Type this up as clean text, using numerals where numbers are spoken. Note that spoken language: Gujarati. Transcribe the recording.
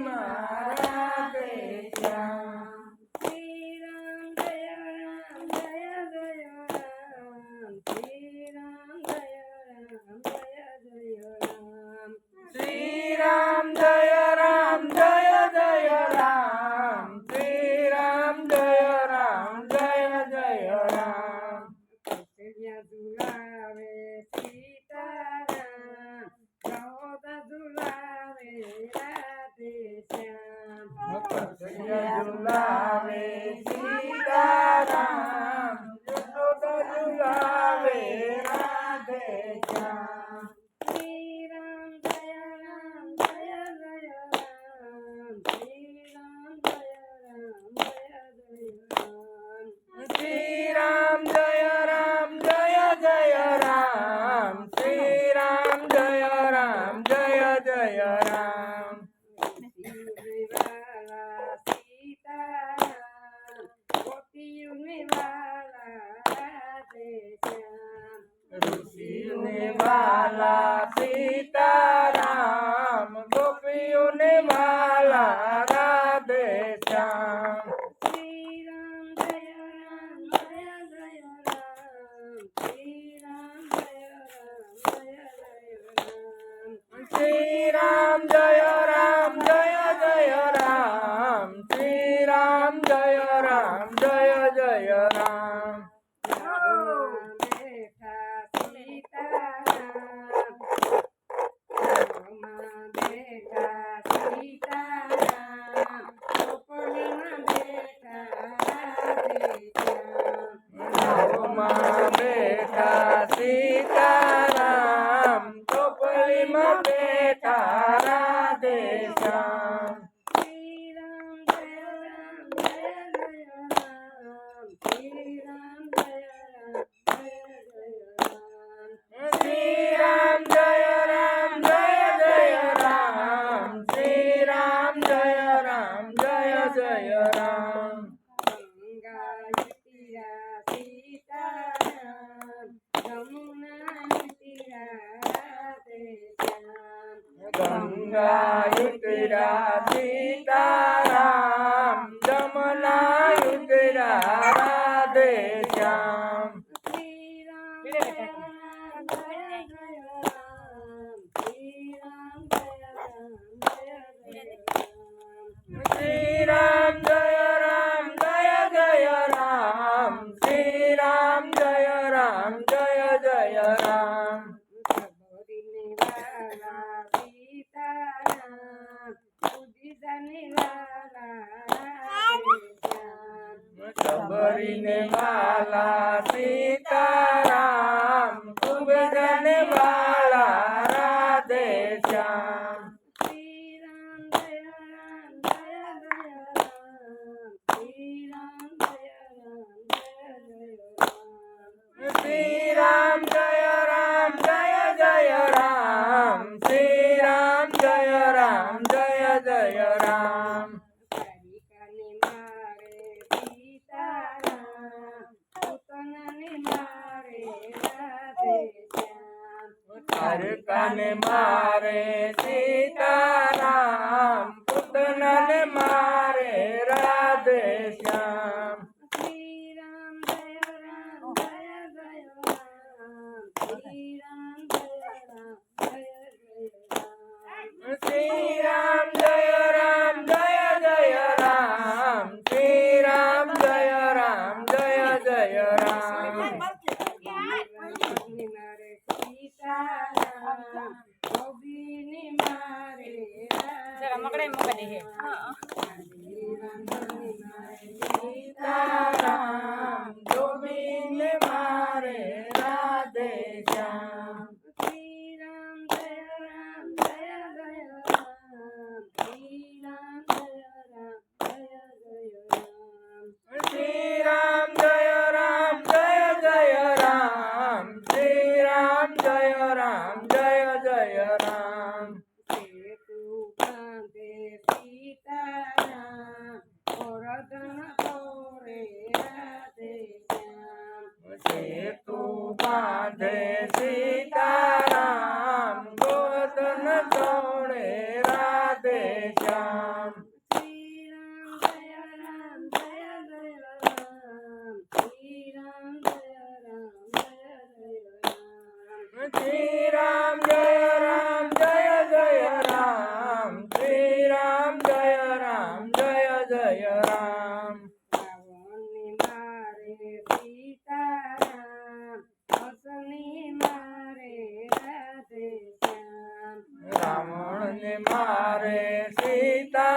માં રાધે શ્યામ શ્રી રામ જય રામ જય જય રામ શ્રી રામ જય રામ જય જય રામ શ્રી રામ જય રામ જય જય રામ શ્રી રામ જય રામ જય જય રામ કૌશલ્ય ઝુલાવે સીતારામ ગૌદ ઝુલાવે રાધે શ્યામ કૌશલ્ય ઝુલાવે સીતારામ યશોદ ઝુલાવે રાધે શ્યામ શ્રી રામ જય રામ જય જય રામ શ્રી રામ જય રામ જય જય રામ શ્રી રામ જય રામ જય જય રામ શ્રી રામ જય રામ જય જય રામ વાલા સીતારામ ગોપીઓને વાલા રાધે શ્યામ ઋષિને વાલા સીતારામ ગોપીઓને વાલા રાધે શ્યામ શ્રી રામ જય રામ જય જય રામ શ્રી રામ જય રામ જય જય રામ શ્રી રામ જય રામ જય જય રામ શ્રી રામ જય રામ જય જય રામ બેઠા સીતારામ બેઠા સીતારામ ચોપડીમાં બેઠા રાધે શ્યામ નવમાં બેઠા સીતારામ ચોપડીમાં બેઠા રાધે શ્યામ શ્રી રામ જય રામ જય જય રામ શ્રી રામ જય રામ જય જય રામ શ્રી રામ જય રામ જય જય રામ શ્રી રામ જય રામ જય જય રામ ગંગા તીરા સીતારામ જમુના તીરા રાધે શ્યામ ગંગા ઉતરા સીતારામ જમના ઉતરા રાધે શ્યામ શ્રી રામ જય રામ જય જય રામ શ્રી રામ જય રામ જય જય રામ શ્રી રામ જય રામ જય જય રામ શ્રી રામ જય રામ જય જય રામ સબરીને વાલા સીતારામ ઉદિતને વાલા રાધે શ્યામ સબરીને વાલા સીતારામ સુબધને વાલા રાધે શ્યામ શ્રી રામ જય રામ જય જય રામ શ્રી રામ જય રામ જય જય રામ શ્રી રામ જય રામ જય જય રામ શ્રી રામ જય રામ જય જય રામ દ્વારિકાને મારે સીતારામ પૂતનાને મારે રાધે શ્યામ દ્વારકાને મારે સીતારામ પૂતનાને મારે રાધે શ્યામ શ્રી રામ જય રામ જય જય રામ શ્રી રામ જય રામ જય જય રામ શ્રી રામ જય રામ જય જય રામ શ્રી રામ જય રામ જય જય રામ મારે સીતારામ ગોપીને મારે સીતારામ ગોવિંદને મારે રાધે શ્યામ શ્રી રામ જય રામ જય જય રામ શ્રી રામ જય રામ જય જય રામ શ્રી રામ જય રામ જય જય રામ શ્રી રામ જય રામ જય જય રામ સેતુ બાંધે સીતારામ ઓરધન તોરે શ્રી રામ જય રામ જય જય રામ શ્રી રામ જય રામ જય જય રામ શ્રી રામ જય રામ જય જય રામ શ્રી રામ જય રામ જય જય રામ રાવણને મારે સીતારામ હસની મારે રાધે શ્યામ રાવણને મારે સીતા